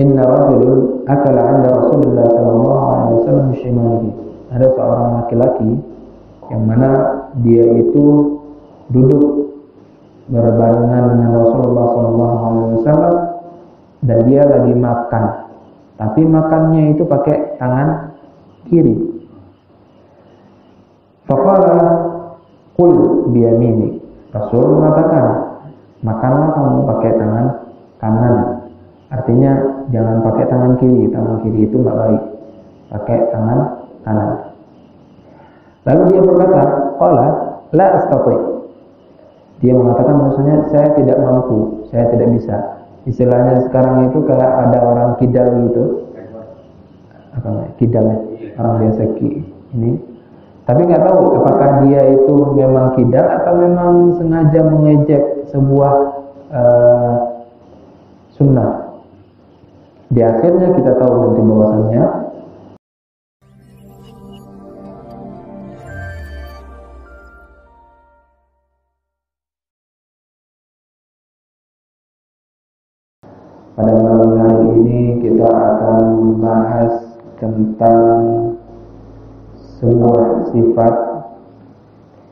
Inna rajulun akala 'inda Rasulullah sallallahu alaihi wasallam bishimalihi. Ada seorang laki-laki yang mana dia itu duduk berbarengan dengan Rasulullah sallallahu alaihi wasallam dan dia lagi makan. Tapi makannya itu pakai tangan kiri. Faqala qul biyamini. Rasul mengatakan, makanlah kamu pakai tangan kanan. Artinya jangan pakai tangan kiri. Tangan kiri itu nggak baik. Pakai tangan kanan. Lalu dia berkata, qala la astati. Dia mengatakan maksudnya saya tidak mampu, saya tidak bisa. Istilahnya sekarang itu kayak ada orang kidal gitu. Apa namanya? Kidal ya? Orang biasa ini. Tapi nggak tahu apakah dia itu memang kidal atau memang sengaja mengejek sebuah sunnah. Di akhirnya kita tahu nanti bahwasannya pada malam hari ini kita akan membahas tentang sebuah sifat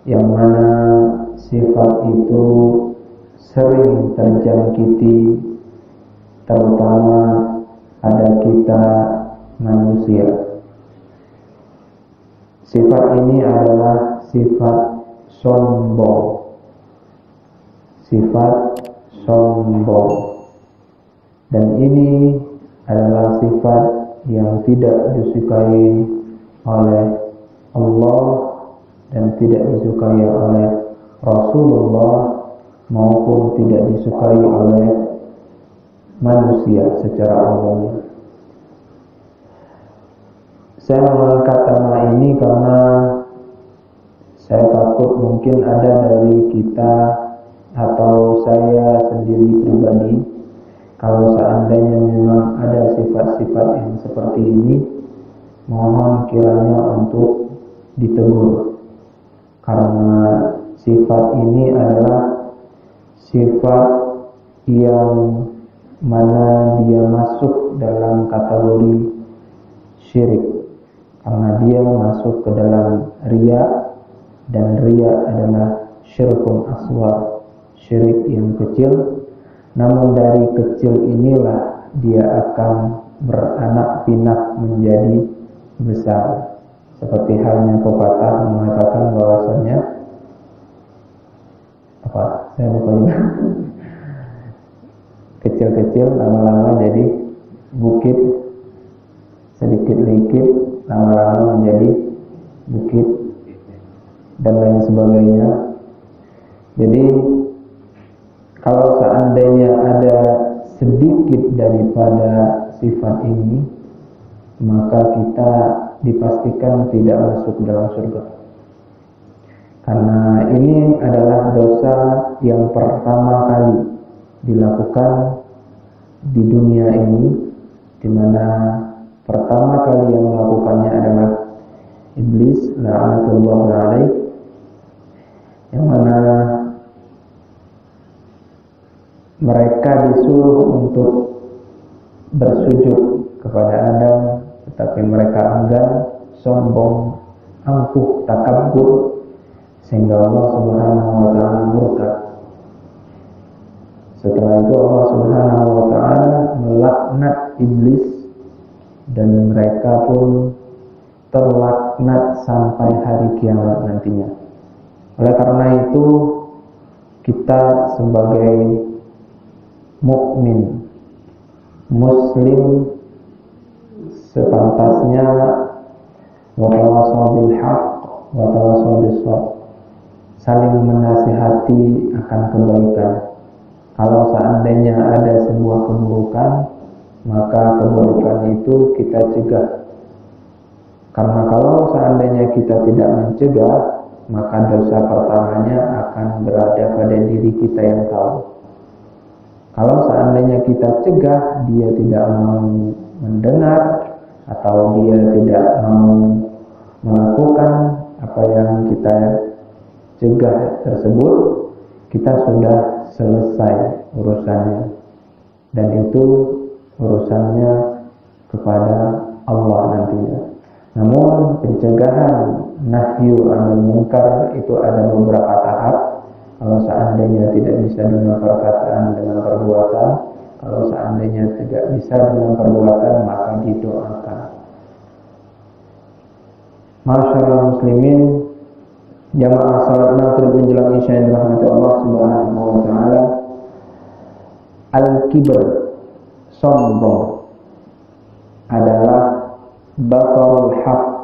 yang mana sifat itu sering terjangkiti terutama pada kita manusia. Sifat ini adalah sifat sombong. Sifat sombong. Dan ini adalah sifat yang tidak disukai oleh Allah dan tidak disukai oleh Rasulullah maupun tidak disukai oleh manusia secara umum. Saya mengangkat tema ini karena saya takut mungkin ada dari kita atau saya sendiri pribadi, kalau seandainya memang ada sifat-sifat yang seperti ini, mohon kiranya untuk ditegur. Karena sifat ini adalah sifat yang mana dia masuk dalam kategori syirik. Karena dia masuk ke dalam riya, dan riya adalah syirkun asghar, syirik yang kecil. Namun dari kecil inilah dia akan beranak pinak menjadi besar. Seperti halnya pepatah mengatakan bahwasannya apa? Saya lupa juga. Kecil-kecil lama-lama jadi bukit, sedikit-sedikit lama-lama menjadi bukit dan lain sebagainya. Jadi kalau seandainya ada sedikit daripada sifat ini, maka kita dipastikan tidak masuk dalam surga. Karena ini adalah dosa yang pertama kali dilakukan di dunia ini, di mana pertama kali yang melakukannya adalah iblis, la'natullah alaih, yang mana mereka disuruh untuk bersujud kepada Adam, tetapi mereka enggan, sombong, angkuh, takabur, sehingga Allah Subhanahu wa taala murka. Setelah itu Allah Subhanahu wa taala melaknat iblis dan mereka pun terlaknat sampai hari kiamat nantinya. Oleh karena itu kita sebagai mukmin muslim sepantasnya watawassaw bil haqq watawassaw bis sabr, saling menasihati akan kebaikan. Kalau seandainya ada sebuah keburukan, maka keburukan itu kita cegah. Karena kalau seandainya kita tidak mencegah, maka dosa pertamanya akan berada pada diri kita yang tahu. Kalau seandainya kita cegah, dia tidak mau mendengar atau dia tidak mau melakukan apa yang kita cegah tersebut, kita sudah selesai urusannya. Dan itu urusannya kepada Allah nantinya. Namun pencegahan nahyu 'anil munkar itu ada beberapa tahap. Kalau seandainya tidak bisa dengan perkataan, dengan perbuatan, kalau seandainya tidak bisa dengan perbuatan, maka didoakan. Masyaallah muslimin, jamaah salat maghrib menjelang isya yang dirahmati Allah Subhanahu wa taala. Al-kibr, sombong, adalah batarul haqq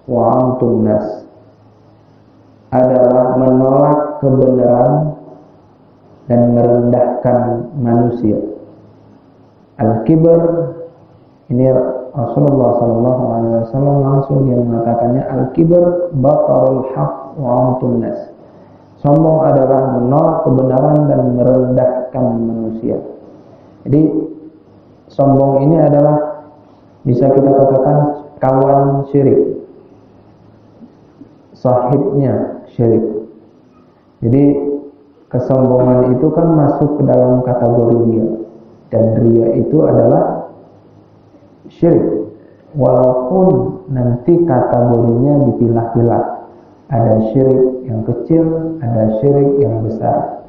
wa amtun nas, adalah menolak kebenaran dan merendahkan manusia. Al-kibr ini Rasulullah SAW langsung yang mengatakannya, al-kibr batarul haqq wa amtun nas. Sombong adalah menolak kebenaran dan merendahkan manusia. Jadi sombong ini adalah bisa kita katakan kawan syirik, sahibnya syirik. Jadi kesombongan itu kan masuk ke dalam kategori ria, dan ria itu adalah syirik. Walaupun nanti kategorinya dipilah-pilah, ada syirik yang kecil, ada syirik yang besar.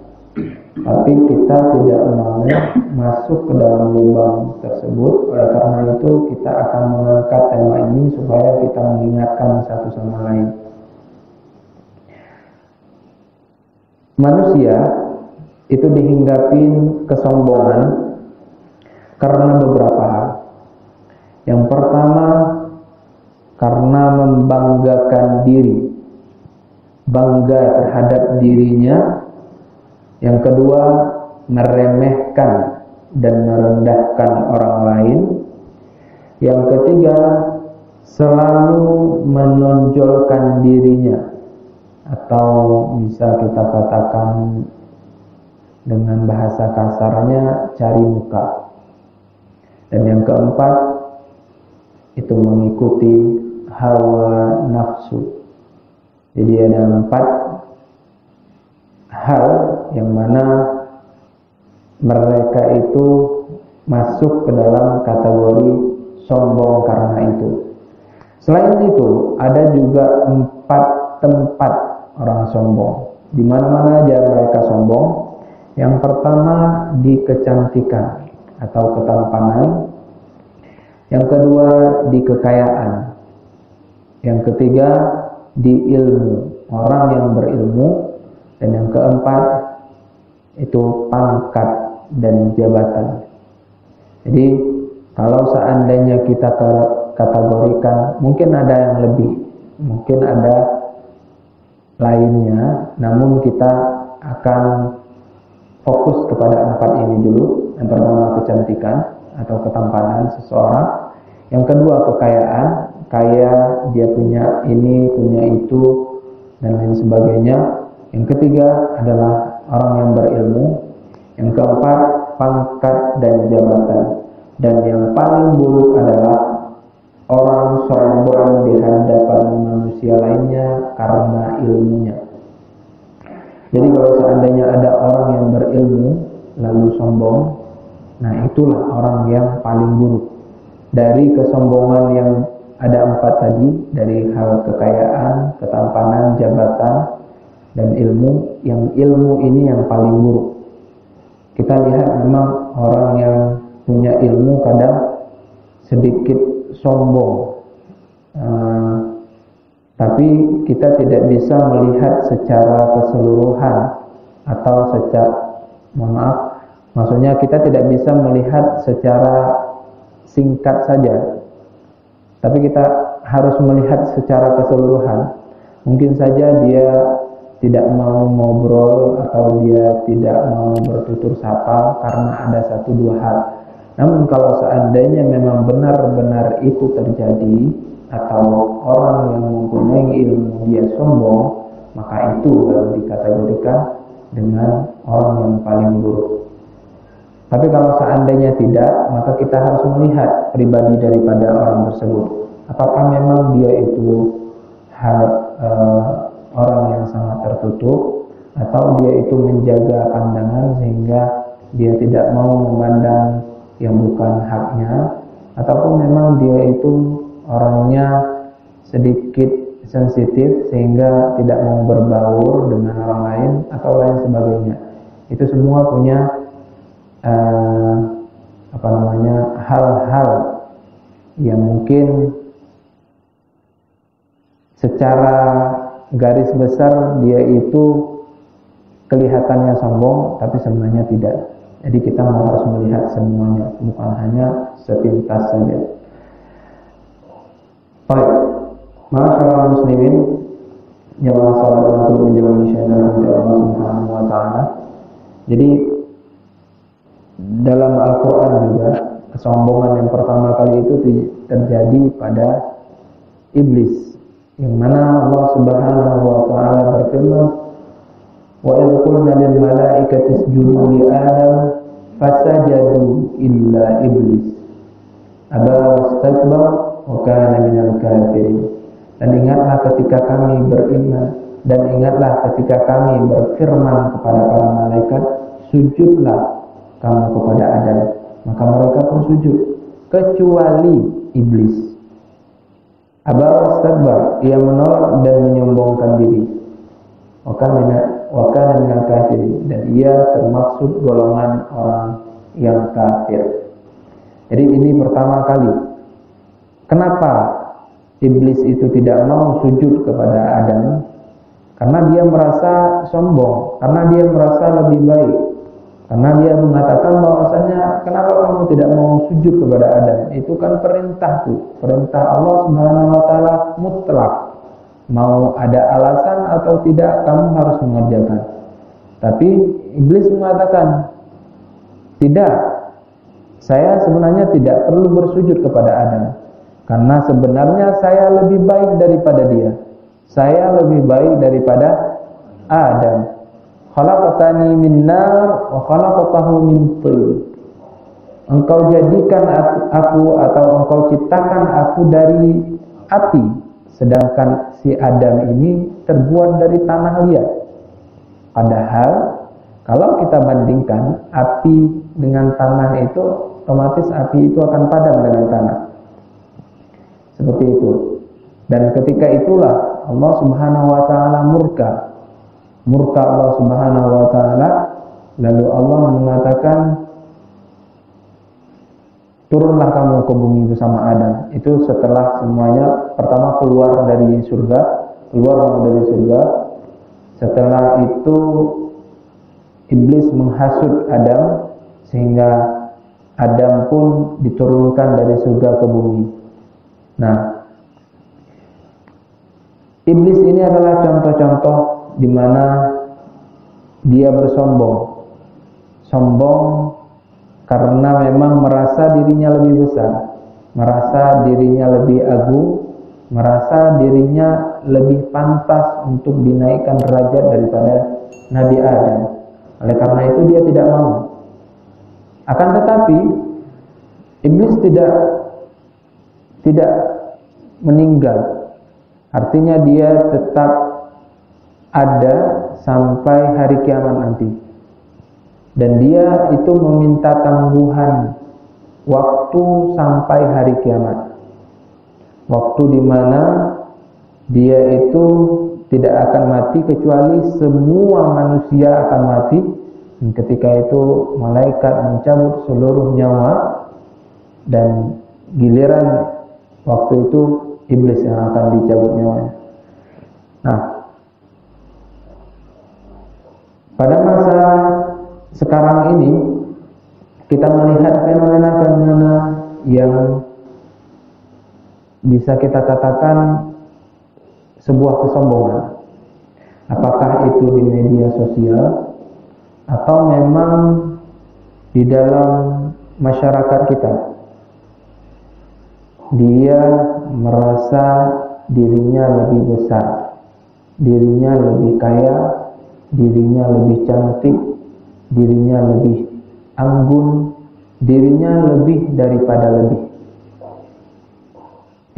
Tapi kita tidak mau masuk ke dalam lubang tersebut. Oleh karena itu kita akan mengangkat tema ini supaya kita mengingatkan satu sama lain. Manusia itu dihinggapin kesombongan karena beberapa hal. Yang pertama, karena membanggakan diri, bangga terhadap dirinya. Yang kedua, meremehkan dan merendahkan orang lain. Yang ketiga, selalu menonjolkan dirinya, atau bisa kita katakan dengan bahasa kasarnya cari muka. Dan yang keempat, itu mengikuti hawa nafsu. Jadi ada 4 hal yang mana mereka itu masuk ke dalam kategori sombong karena itu. Selain itu, ada juga 4 tempat orang sombong. Di mana-mana aja mereka sombong. Yang pertama di kecantikan atau ketampanan. Yang kedua di kekayaan. Yang ketiga di ilmu, orang yang berilmu. Dan yang keempat itu pangkat dan jabatan. Jadi kalau seandainya kita kategorikan, mungkin ada yang lebih, mungkin ada lainnya, namun kita akan fokus kepada 4 ini dulu. Yang pertama kecantikan atau ketampanan seseorang. Yang kedua kekayaan, kaya, dia punya ini, punya itu, dan lain sebagainya. Yang ketiga adalah orang yang berilmu. Yang keempat pangkat dan jabatan. Dan yang paling buruk adalah orang sombong di hadapan manusia lainnya karena ilmunya. Jadi kalau seandainya ada orang yang berilmu lalu sombong, nah itulah orang yang paling buruk. Dari kesombongan yang ada 4 tadi, dari hal kekayaan, ketampanan, jabatan, dan ilmu, yang ilmu ini yang paling buruk. Kita lihat memang orang yang punya ilmu kadang sedikit sombong, tapi kita tidak bisa melihat secara keseluruhan atau maksudnya kita tidak bisa melihat secara singkat saja, tapi kita harus melihat secara keseluruhan. Mungkin saja dia tidak mau ngobrol atau dia tidak mau bertutur sapa karena ada 1-2 hal. Namun kalau seandainya memang benar-benar itu terjadi, atau orang yang mempunyai ilmu dia sombong, maka itu baru dikategorikan dengan orang yang paling buruk. Tapi kalau seandainya tidak, maka kita harus melihat pribadi daripada orang tersebut. Apakah memang dia itu orang yang sangat tertutup, atau dia itu menjaga pandangan sehingga dia tidak mau memandang yang bukan haknya, ataupun memang dia itu orangnya sedikit sensitif sehingga tidak mau berbaur dengan orang lain atau lain sebagainya. Itu semua punya hal-hal yang mungkin secara garis besar dia itu kelihatannya sombong, tapi sebenarnya tidak. Jadi kita harus melihat semuanya, bukan hanya sepintas saja. Baik, masyaallah muslimin, jamaah salat yang perlu menjawab syahadat Allah Subhanahu wa taala. Jadi dalam Al-Qur'an juga kesombongan yang pertama kali itu terjadi pada iblis, yang mana Allah Subhanahu wa taala berfirman, wa idh qulna lil malaikati isjudu li adam fasajadu illa iblis aba wastakbar wa kana minal kafirin. Dan ingatlah ketika kami beriman, dan ingatlah ketika kami berfirman kepada para malaikat, sujudlah kamu kepada Adam, maka mereka pun sujud kecuali iblis. Aba wastakbar, ia menolak dan menyombongkan diri. Wa kana minal kafirin, dan ia termasuk golongan orang yang kafir. Jadi ini pertama kali. Kenapa iblis itu tidak mau sujud kepada Adam? Karena dia merasa sombong, karena dia merasa lebih baik, karena dia mengatakan bahwasanya kenapa kamu tidak mau sujud kepada Adam? Itu kan perintahku, perintah Allah Subhanahu wa taala mutlak. Mau ada alasan atau tidak kamu harus mengerjakan. Tapi iblis mengatakan, tidak, saya sebenarnya tidak perlu bersujud kepada Adam, karena sebenarnya saya lebih baik daripada dia. Saya lebih baik daripada Adam. Khalaqtani min nar wa khalaqtahu min tin. Engkau jadikan aku atau engkau ciptakan aku dari api, sedangkan si Adam ini terbuat dari tanah liat. Padahal kalau kita bandingkan api dengan tanah itu, otomatis api itu akan padam dengan tanah. Seperti itu. Dan ketika itulah Allah Subhanahu wa taala murka Allah Subhanahu wa taala, lalu Allah mengatakan, turunlah kamu ke bumi bersama Adam. Itu setelah semuanya pertama keluar dari surga. Setelah itu iblis menghasut Adam sehingga Adam pun diturunkan dari surga ke bumi. Nah, iblis ini adalah contoh-contoh di mana dia bersombong. Sombong karena memang merasa dirinya lebih besar, merasa dirinya lebih agung, merasa dirinya lebih pantas untuk dinaikkan derajat daripada Nabi Adam. Oleh karena itu dia tidak mau. Akan tetapi iblis tidak meninggal. Artinya dia tetap ada sampai hari kiamat nanti. Dan dia itu meminta tangguhan waktu sampai hari kiamat. Waktu di mana dia itu tidak akan mati kecuali semua manusia akan mati. Dan ketika itu malaikat mencabut seluruh nyawa, dan giliran waktu itu iblis yang akan dicabut nyawanya. Nah, pada masa sekarang ini kita melihat fenomena-fenomena yang bisa kita katakan sebuah kesombongan. Apakah itu di media sosial atau memang di dalam masyarakat kita. Dia merasa dirinya lebih besar, dirinya lebih kaya, dirinya lebih cantik, dirinya lebih anggun, dirinya lebih daripada lebih.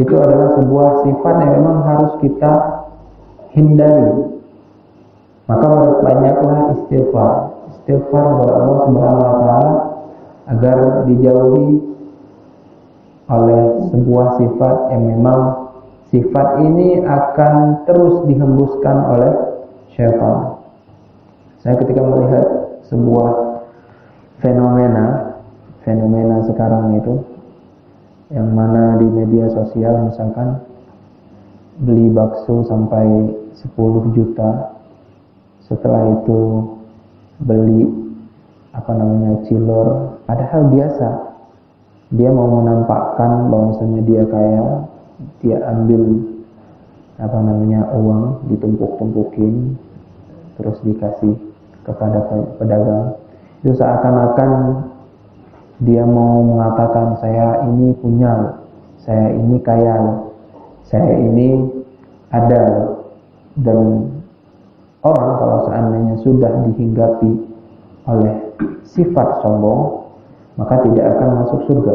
Itu adalah sebuah sifat yang memang harus kita hindari. Maka banyaklah istighfar kepada Allah Subhanahu wa taala agar dijauhi oleh sebuah sifat yang memang sifat ini akan terus dihembuskan oleh syaitan. Saya ketika melihat sebuah fenomena sekarang itu, yang mana di media sosial misalkan beli bakso sampai 10 juta, setelah itu beli cilor, padahal biasa. Dia mau menampakkan bahwasanya dia kaya, dia ambil uang, ditumpuk-tumpukin, terus dikasih kepada pedagang. Itu seakan-akan dia mau mengatakan, saya ini punya, saya ini kaya, saya ini ada. Dan orang kalau seandainya sudah dihinggapi oleh sifat sombong, maka tidak akan masuk surga.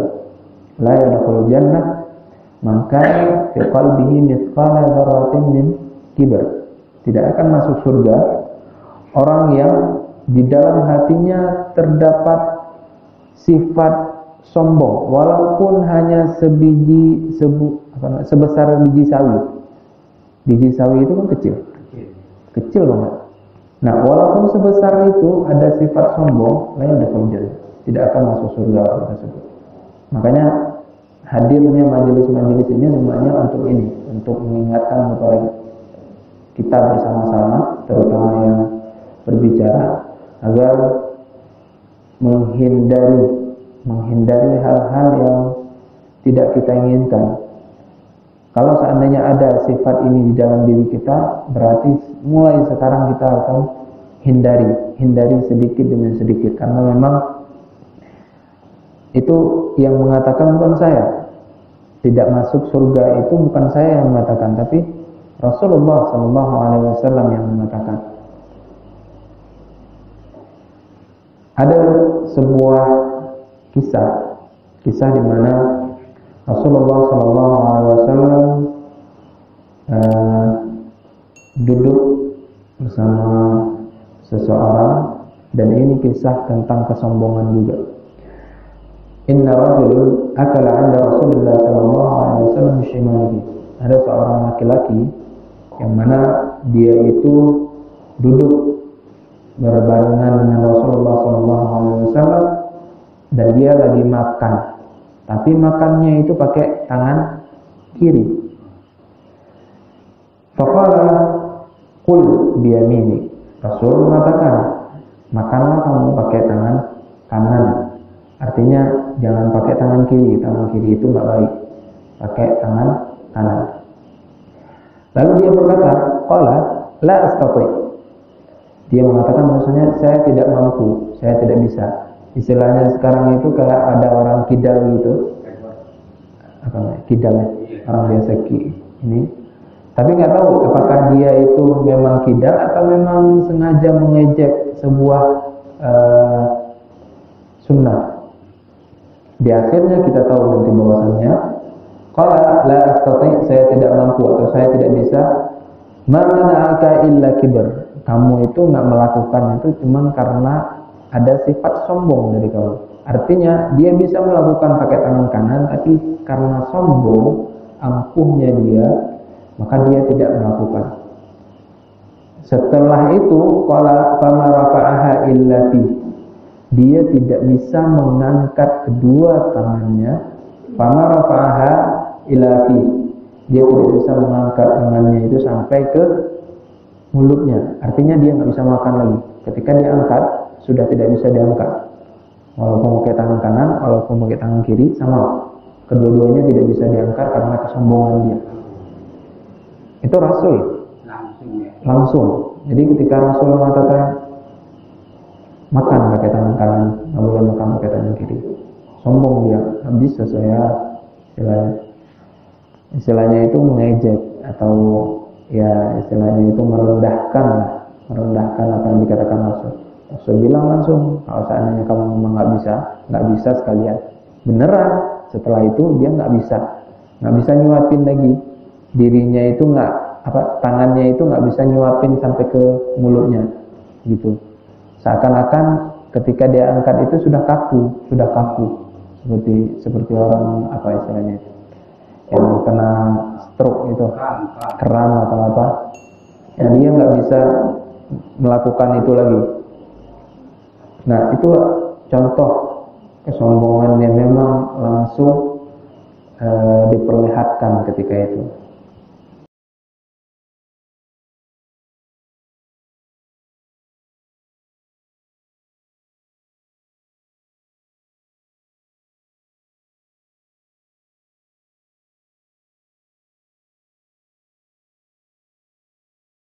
La yadkhulul jannah man kana fi qalbihi mithqala dzarratin min kibr. Tidak akan masuk surga orang yang di dalam hatinya terdapat sifat sombong, walaupun hanya sebesar biji sawi. Biji sawi itu kan kecil banget. Nah, walaupun sebesar itu ada sifat sombong, la yadkhulul jannah, tidak akan masuk surga orang tersebut. Makanya hadirnya majelis-majelis ini semuanya untuk ini, untuk mengingatkan kepada kita bersama-sama, terutama yang berbicara, agar menghindari hal-hal yang tidak kita inginkan. Kalau seandainya ada sifat ini di dalam diri kita, berarti mulai sekarang kita akan hindari sedikit demi sedikit, karena memang itu yang mengatakan bukan saya. Tidak masuk surga itu bukan saya yang mengatakan, tapi Rasulullah SAW yang mengatakan. Ada sebuah kisah di mana Rasulullah SAW duduk bersama seseorang, dan ini kisah tentang kesombongan juga. Inna rajulun akala 'inda Rasulullah SAW bishimalihi. Ada seorang laki-laki yang mana dia itu duduk berbarengan dengan Rasulullah SAW, dan dia lagi makan, tapi makannya itu pakai tangan kiri. Faqala qul biyamini. Rasul mengatakan, makanlah kamu pakai tangan kanan. Artinya jangan pakai tangan kiri itu nggak baik, pakai tangan kanan. Lalu dia berkata, qala la astati. Dia mengatakan bahwasanya saya tidak mampu, saya tidak bisa. Istilahnya sekarang itu kayak ada orang kidal gitu. Kidal, orang biasa ini. Tapi nggak tahu apakah dia itu memang kidal atau memang sengaja mengejek sebuah sunnah. Di akhirnya kita tahu nanti bahwasannya qala la astati, saya tidak mampu atau saya tidak bisa. Ma mana'aka illa kibr. Kamu itu nggak melakukan itu cuma karena ada sifat sombong dari kamu. Artinya dia bisa melakukan pakai tangan kanan, tapi karena sombong, angkuhnya dia, maka dia tidak melakukan. Setelah itu qala fama rafa'aha illa fi. Dia tidak bisa mengangkat kedua tangannya, fama rafa'aha illa fi. Dia tidak bisa mengangkat tangannya itu sampai ke mulutnya. Artinya dia nggak bisa makan lagi. Ketika dia angkat, sudah tidak bisa diangkat. Walaupun pakai tangan kanan, walaupun pakai tangan kiri, sama. Kedua-duanya tidak bisa diangkat karena kesombongan dia. Itu Rasul. Langsung. Jadi ketika Rasul mengatakan makan pakai tangan kanan, nggak boleh makan pakai tangan kiri, sombong dia. Nggak bisa saya, istilahnya itu mengejek atau ya istilahnya itu merendahkan apa yang dikatakan Rasul. Rasul bilang langsung, kalau seandainya kamu memang nggak bisa sekalian. Beneran, setelah itu dia nggak bisa nyuapin lagi. Dirinya itu tangannya itu nggak bisa nyuapin sampai ke mulutnya, gitu. Seakan-akan ketika dia angkat itu sudah kaku, seperti orang apa istilahnya itu, yang kena stroke itu, kram atau apa, ya dia nggak bisa melakukan itu lagi. Nah itu contoh kesombongan yang memang langsung diperlihatkan ketika itu.